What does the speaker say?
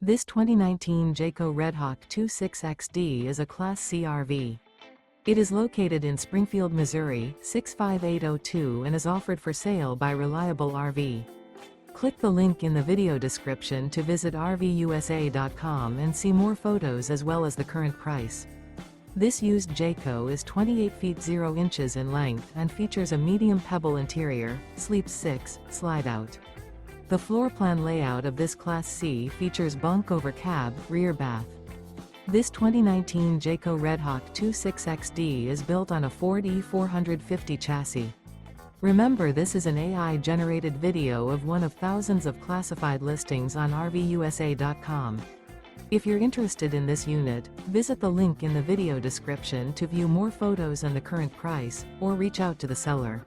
This 2019 Jayco Redhawk 26XD is a Class C RV. It is located in Springfield, Missouri, 65802 and is offered for sale by Reliable RV. Click the link in the video description to visit RVUSA.com and see more photos as well as the current price. This used Jayco is 28 feet 0 inches in length and features a medium pebble interior, sleeps 6, slide-out. The floor plan layout of this Class C features bunk over cab, rear bath. This 2019 Jayco Redhawk 26XD is built on a Ford E450 chassis. Remember, this is an AI-generated video of one of thousands of classified listings on RVUSA.com. If you're interested in this unit, visit the link in the video description to view more photos and the current price, or reach out to the seller.